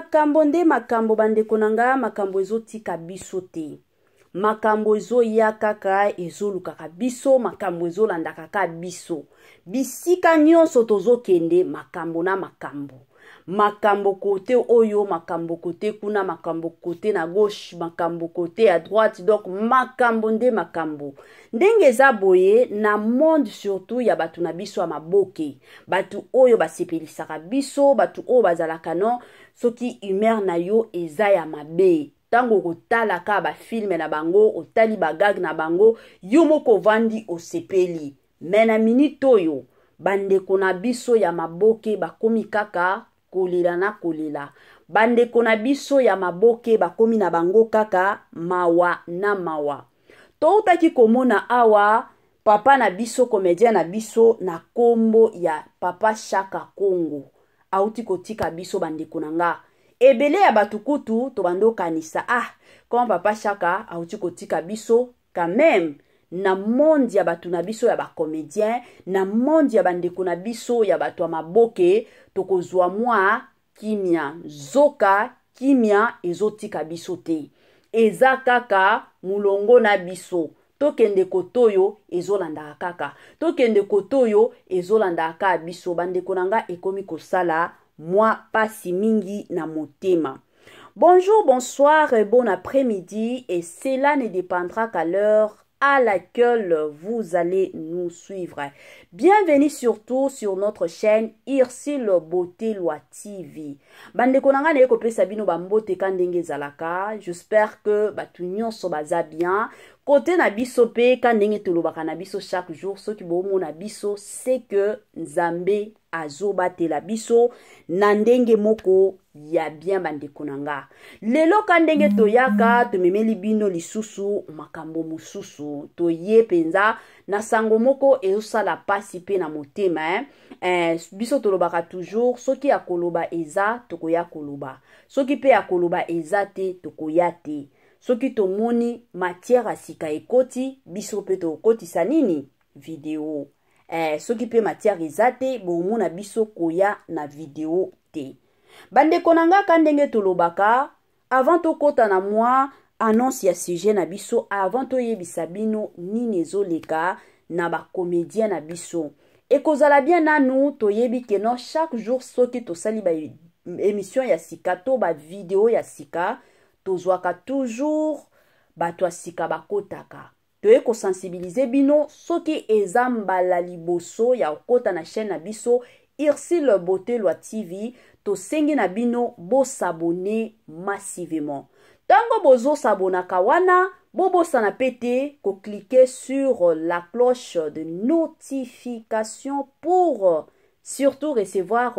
makambo nde makambo bandeko nanga makambo ezotika biso te. Makambo ezoya kaka ezolukaka biso, makambo ezolanda kaka biso. Bisika nyonso tozokende makambo na makambo. Makambo kote oyo, makambo kote kuna, makambo kote na gauche, makambo kote à droite, donc makambo nde makambo. Ndenge eza boye na monde surtout ya batu na biso ya maboke. Batu oyo basepelisaka biso, batu oyo bazalaka non, soki humeur na yo eza ya mabe. Tango kotalaka ba filme na bango, otali bagag na bango, yo moko vandi osepeli. Mena minute oyo, bandeko na biso ya maboke bakomi kaka kolela na kolela. Bandeko na biso ya maboke bakomi na bango kaka mawa na mawa. Toutaki komona awa papa na biso comédien na biso na kombo ya Papa Chaka Congo. Auti kotika biso bandeko nanga. Ebele ya batukutu to bando kanisa. Comme Papa Chaka auti kotika biso quand même na monde ya batu na biso ya ba comédien, na monde ya bandeko na biso ya batu maboke, tokozwa mwa kimia, zoka kimia ezotika biso te. Eza kaka mulongo na biso. Tokende kotoyo ezolanda kaka. Tokende kotoyo ezolanda kaka biso. Bandeko nanga ekomi kosala mwa pasi mingi na motema. Bonjour, bonsoir et bon après-midi, et cela ne dépendra qu'à l'heure à laquelle vous allez nous suivre. Bienvenue surtout sur notre chaîne Ursule Botelwa TV. Bandeko nanga na kopesa bino bambote kandenge zalaka. J'espère que batu nyonso baza bien. Côté na biso pe kandenge tolobaka na biso chaque jour, ce qui bomo na biso c'est que Nzambe azobate la biso nandenge moko ya bien bandeko nanga. Lelo kandenge toyaka tomemeli bino lisusu makambo mususu toye penza na sango moko ezosala pasi pe na motema biso tolobaka toujours soki akoloba eza tokoya koloba, soki pe akoloba eza te tokoya te. Soki tomoni matière asika ekoti biso pe tokotisa nini video. Soki pe matière ezate bomona biso koya na video te. Bandeko nanga kandenge tolobaka avant tokota na moi annonce ya sujet na biso, avant toyebisa bino nini ezoleka na ba comédien na biso. Ekozala bien nanu toyebi ke non chaque jour soki tosali ba émission ya sika to ba video ya sika tozwaka toujours bato ya sika bakotaka. Toye ko sensibiliser bino soki ezambala liboso ya okota na chaîne na biso Ursule Botelwa TV, to sengi na bino bo s'abonner massivement. Tango bozo s'abonaka wana, bobo sana pete ko cliquer sur la cloche de notification pour surtout recevoir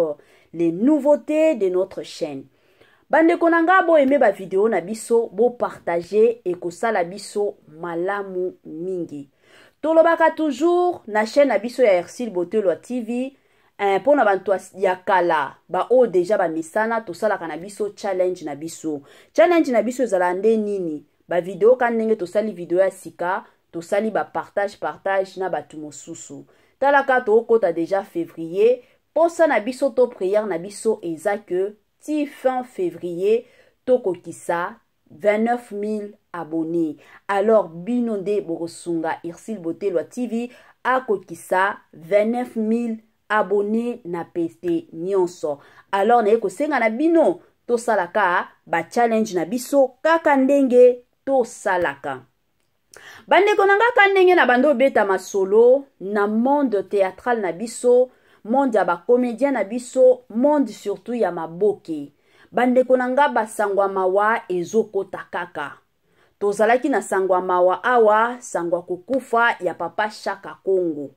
les nouveautés de notre chaîne. Bandeko nanga bo aimé ba vidéo na biso, bo partager et ko sala biso malamu mingi. Tolobaka toujours na chaîne na biso ya Ursule Botelwa TV. Pour na bantu ya kala ba o deja ba misana to sala kana biso challenge na biso. Challenge na biso ezala nde nini? Ba video kanenge to sali video ya sika, to sali ba partage na batu mosusu. Talaka to okota deja février, posa na biso to prière na biso eza que ti fin février to kokisa 29 000 abonnés. Alors bino nde borosunga Ursule Botelwa TV a kokisa 29 000 abonnés na peste nyonso. Alors na eko senga na bino to salaka ba challenge na biso kaka ndenge to salaka. Bandeko nanga kandenge na bando beta masolo na monde théâtral na biso, monde ya ba comédien na biso, monde surtout ya maboke. Bandeko nanga basangwa mawa ezokota kaka. Tozalaki na sangwa mawa awa, sangwa kukufa ya Papa Chaka Congo.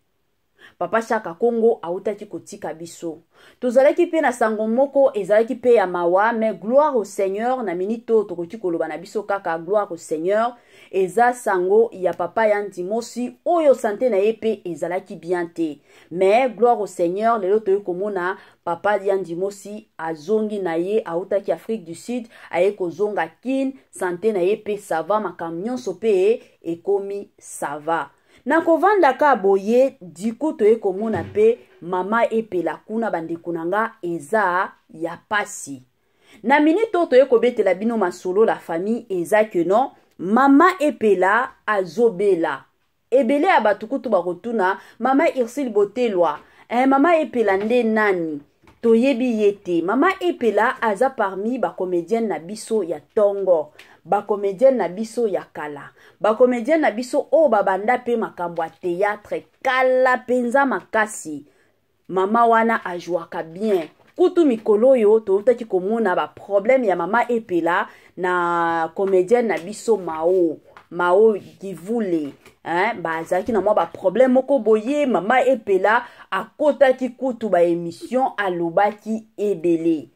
Papa Chaka Congo autaki kotika biso. Tozalaki pe na sango moko ezalaki pe ya mawa, mais gloire au Seigneur na minito tokoti koloba na biso kaka gloire au Seigneur. Eza sango ya Papa Yandimosi oyo santé na yepe ezalaki bien te. Mais gloire au Seigneur lelo toyo komona Papa Yandimosi azongi na ye autaki Afrique du Sud aye kozonga kin santé na yepe ça va makambo nyonso pe ekomi ça va. Na kovanda ka boye diku toye komona pe mama epela kuna bandeko nanga eza ya pasi. Na minute oyo toye kobetela bino masolo la famille eza que non mama epela azobela ebele ya batu kutu bakotuna mama Ursule Botelwa mama epela nde nani toyebi yete mama epela aza parmi ba comédienne na biso ya tongo ba comédienne na biso ya kala ba comédienne na biso o babanda pe makambo ya théâtre kala penza makasi mama wana ajouaka bien kutu mikolo yo toutaki komona ba problème ya mama epela na comédienne na biso Mao Givule bazaki na mwa ba problème moko boye mama epela akotaki kutu ba émission alobaki ebele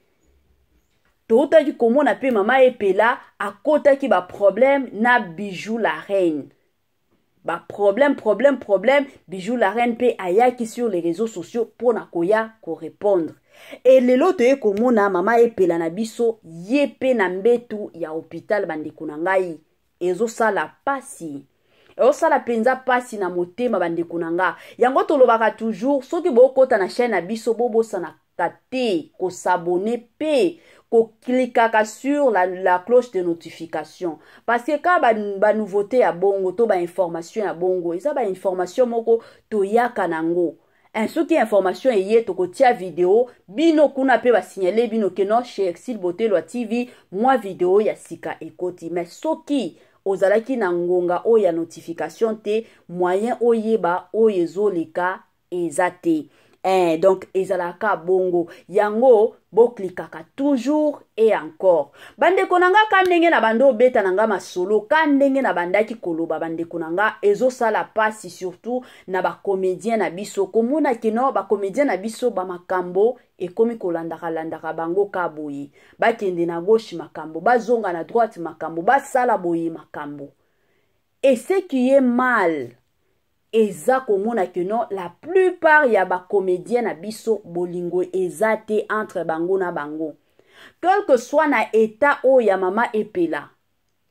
toutaki komona pe mama epela akotaki ba problème na Bijou la reine ba problème Bijou la reine pe ayaki sur les réseaux sociaux pour na koya ko répondre et lelo toye komona mama epela na biso yepe na mbetu ya hôpital bandeko na ngai ezosala pasi ezosala penza pasi na motema bandeko na nga yango tolobaka toujours soki bokota na chaîne na biso bobosana kate ko s'abonner pe ko cliquer sur la cloche de notification parce que quand ba nouveauté ya bongo to ba information ya bongo eza ba information moko toyaka nango soki information eye tokotia vidéo bino kuna pe ba signaler bino ke non chez Ursule Botelwa TV moi vidéo ya sika ekoti mais soki ozalaki na ngonga o ya notification te moyen oyeba oyezoleka ezate donc ezalaka bongo yango boklikaka toujours et encore bandeko nanga ka ndenge na bando beta nanga masolo ka ndenge na bandaki koloba bandeko nanga ezosala pasi surtout na ba comédien na biso komona kino ba comédien na biso ba makambo ekomi kolandaka bango ka boye bakende na gauche makambo bazonga na droite makambo basala boye makambo et ce qui est mal eza komona que non la plupart ya ba comédien na biso bolingo ezate entre bango na bango quel que soit na état o ya mama epela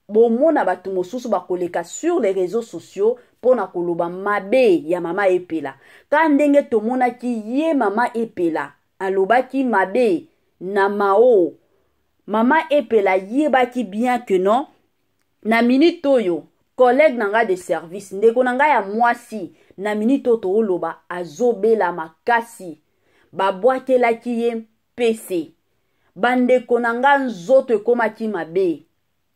bomona batu mosusu bakoleka sur les réseaux sociaux pona koloba mabe ya mama epela ka ndenge tomona ki ye mama epela alobaki mabe na Mao mama epela yebaki bien que non na minute oyo collègue nanga de service ndeko nanga ya mwasi na minute to oloba azobela makasi babwakelaki ye PC bandeko nanga nzoto ekomaki mabe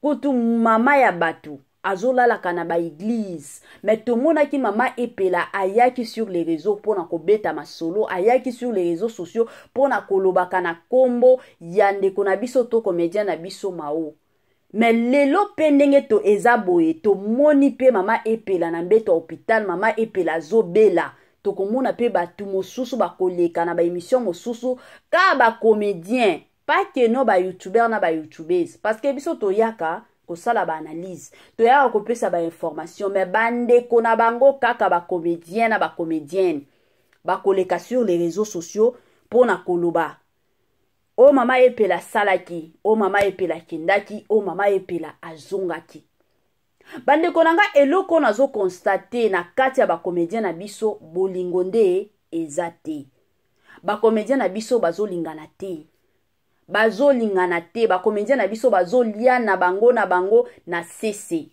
kutu mama ya batu azolalaka na ba église mais tomonaki mama epela ayaki sur les réseaux pona kobeta masolo ayaki sur les réseaux sociaux pona kolobaka na kombo ya ndeko na biso to comédien na biso Mao mais lelo pendenge to ezaboye to moni pe mama epela na mbeto hôpital mama epela zobela to komona pe batu mosusu bakoleka na ba émission mosusu ka ba comédien pas que no ba youtubeur na ba youtubeuse parce que biso to yaka ko sala ba analyse to yaka ko pesa ba information mais bande ko na bango kaka ba comédien na ba comédienne bakoleka sur les réseaux sociaux pour na koloba o mama epela salaki o mama epela kindaki o mama epela azongaki bandeko nanga eloko nazo constater na kati ya ba comédien na biso bolingo nde ezate ba comédien na biso bazolingana te ba comédien na biso bazolia na bango na cesse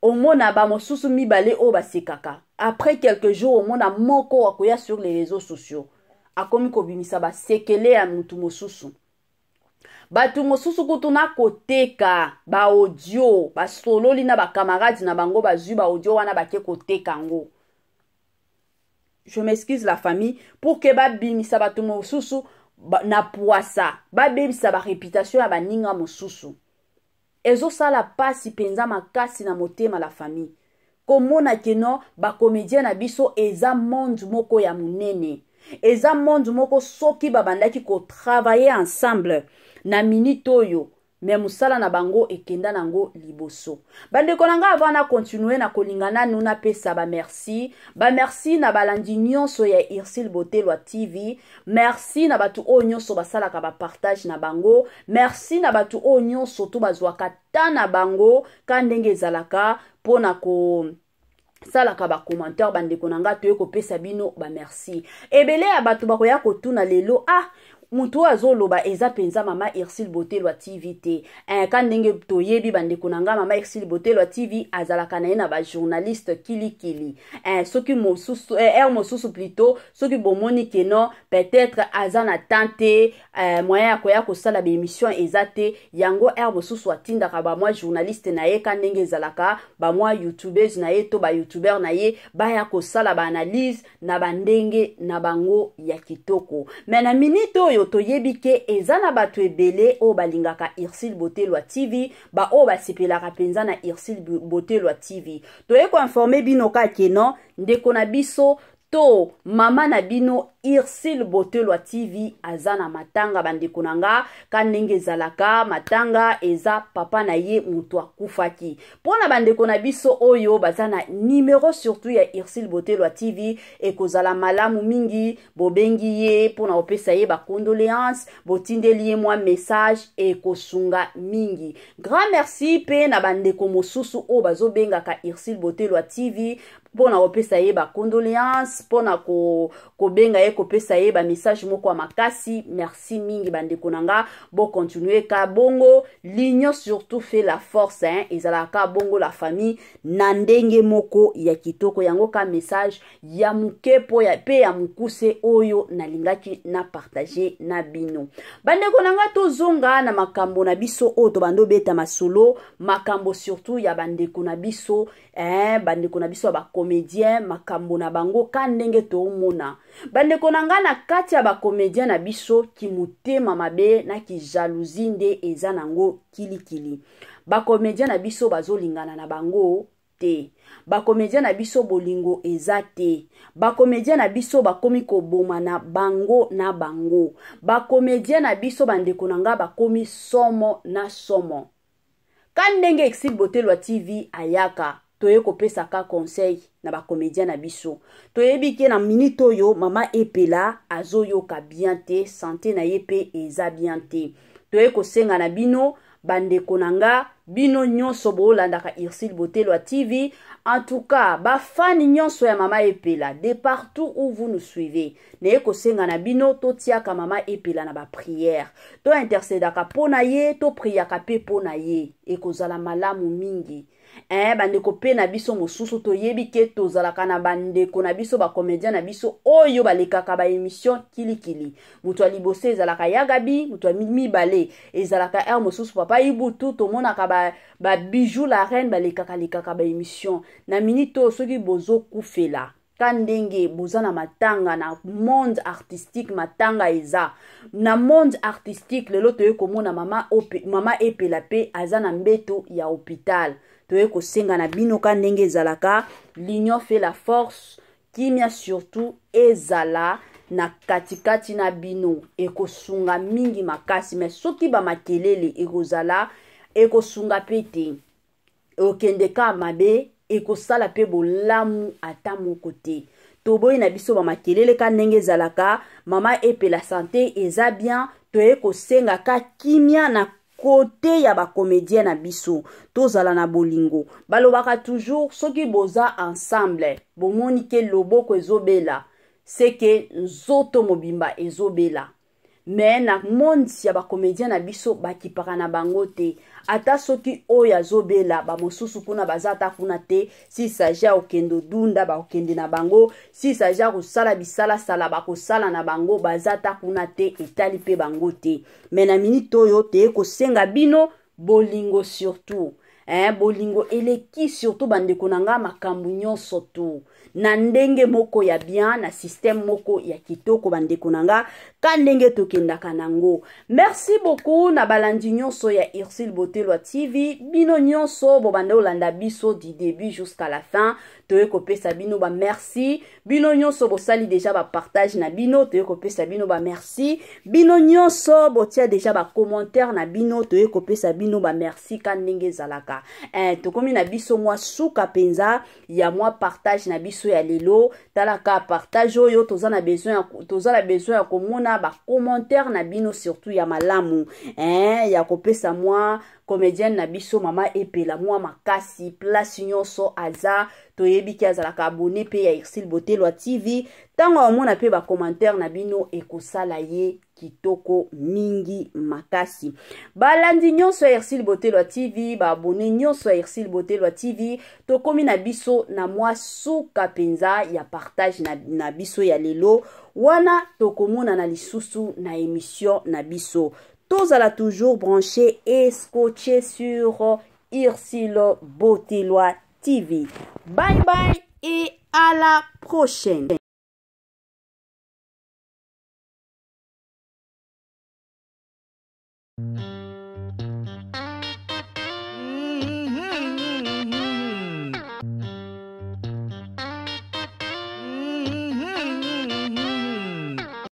omona ba mosusu mibale o basekaka après quelques jours omona moko akoya sur les réseaux sociaux akomi kobimisa ba sekele ya mutu mosusu batu mosusu kutuna koteka ba audio ba sololi na ba camarades na bango bazui ba audio wana bake koteka ngo je m'excuse la famille pour que ba bimisa batu mosusu na poisa ba bimisa ba réputation ya ba ninga mosusu ezo sala pasi penza makasi na motema la famille komona keno ba comédien na biso eza monde moko ya munene eza monde moko soki babandaki ko travailler ensemble na minute oyo me musala na bango ekenda nango liboso bandeko nanga avana continuer na kolingana nuna pesa ba merci na balandi nyonso ya Ursule Botelwa TV merci na batu o nyonso basalaka ba partage na bango merci na batu o nyonso to bazwaka ta na bango ka ndenge ezalaka pona ko salaka ba commentaire bandeko nanga toye ko pesa bino ba merci ebele ya batu bakoya kotuna lelo mutu azoloba eza penza mama Ursule Botelwa TV te. Kan ndenge toyebi bandeko nanga mama Ursule Botelwa TV azalaka na ye na ba journaliste kili. Soki mosusu mosusu plutôt soki bomoni ke non peut-être azana tante moyen ya koya kosala ba émission ezate yango mosusu atindaka ba moi journaliste na ye kan ndenge ezalaka ba moi youtubeuse na ye to ba youtuber na ye baya kosala ba analyse na bandenge na bango ya kitoko. Mais na minute oyo toyebi ke ezana bato ebele o balingaka Ursule Botelwa TV ba o basepelaka penza na Ursule Botelwa TV. Toye ko informer bino ka keno ndeko na biso to mama na bino Ursule Botelwa TV azana matanga bandeko nanga kanenge zalaka matanga eza papa na ye mutu akufaki. Pona bandeko na biso oyo bazana numéro surtout ya Ursule Botelwa TV ekozala malamu mingi bobengi ye pona opesa ye ba condoléances botindeli ye mwa message ekosunga mingi. Grand merci pe na bandeko mosusu o bazobengaka Ursule Botelwa TV pona opesa ye ba condoléances pona ko benga ye ko pesa ye ba message moko wa makasi. Merci mingi bandeko nanga bo continuer ka bongo l'union surtout fait la force ezalaka bongo la famille na ndenge moko ya kitoko yango ka message ya muke po ya pe ya mukuse oyo nalingaki na partager na bino bandeko nanga tozonga na makambo na biso o to bando beta masolo makambo surtout ya bandeko na biso bandeko na biso ba comédien makambo na bango kandenge to mona bandeko nanga na kati ya ba comédien na biso ki mutema mabe na ki jalousie nde eza nango kilikili. Ba comédien na biso bazolingana na bango te. Ba comédien na biso bolingo eza te. Ba comédien na biso bakomi koboma na bango na bango. Ba comédien na biso bandeko nanga bakomi somo na somo. Kandenge Ursule Botelwa TV ayaka toye kopesa ka conseil na ba comédien na biso. Toyebi ke na minute oyo mama epela azoyoka bien te, santé na ye pe eza bien te. Toye kosenga na bino bandeko nanga bino nyonso bolandaka Ursule Botelwa TV. En tout cas, ba fan nyonso ya mama epela de partout où vous nous suivez. Neye kosenga na bino to tiaka mama epela na ba prière. To intercédaka pona ye, to priaka pe pona ye. Ekozala malamu mingi. Bandeko pe na biso mosusu toyebi ke tozalaka na bandeko na biso ba comédien na biso oyo balekaka ba émission kilikili. Mutu alibose ezalaka Yagabi, mutu mibale ezalaka mosusu papa Ibutu to monaka ba bijou la reine balekaka ba émission. Na minito soki bozo kufela kandenge bozana matanga na monde artistique matanga eza na monde artistique lelo toye komona mama epela pe azana mbeto ya hôpital. Toye kosenga na bino kandenge ezalaka l'union fait la force kimia surtout ezala na katikati na bino ekosunga mingi makasi mais soki ba makelele ekozala ekosunga pete okendeka mabe ekosala pe bolamu ata moko te. Toboyi na biso ba makelele kandenge ezalaka mama epela santé eza bien toye kosenga ka kimia na côté ya ba comédien na biso tozala na bolingo balobaka toujours soki boza ensemble bomoni ke loboko ezobela c'est que nzoto mobimba ezobela mais na monde ya ba comédien na biso bakipaka na bango te ata soki oyo azobela ba mosusu kuna bazata kuna te si s'agit okendo dunda ba okende na bango si s'agit kosala bisala sala ba kosala na bango bazata kuna te etali pe bango te mais na minute oyo te kosenga bino bolingo surtout bolingo eleki surtout bandeko nanga makambu nyonso tu na ndenge moko ya bien na système moko ya kitoko bandeko nanga kandenge tokendaka nango. Merci beaucoup na balandi nyonso ya Ursule Botelwa TV bino nyonso bo bande olanda biso du début jusqu'à la fin toye kopesa bino ba merci bino nyonso bo sali déjà ba partage na bino toye kopesa bino ba merci bino nyonso bo tia déjà ba commentaire na bino toye kopesa bino ba merci kandenge zalaka tokomi na biso mwa suka penza ya mwa partage na biso ya lelo talaka partage oyo tozana besoin ya komona ba commentaire na bino surtout ya malamu ya kopesa mwa comédienne na biso mama epela mwa makasi place nyonso aza toyebi ki azalaka abonné pe ya Ursule Botelwa TV tango omona pe ba commentaire na bino ekosala ye kitoko mingi makasi. Balandi nyonso ya Ercile Botelwa TV, ba abonné nyonso ya Ercile Botelwa TV, tokomi na biso na mwa suka penza ya partage na biso ya lelo, wana tokomona na lisusu na émission na biso. Tozala toujours branché et scotché sur Ercile Botelwa TV. Bye bye et à la prochaine.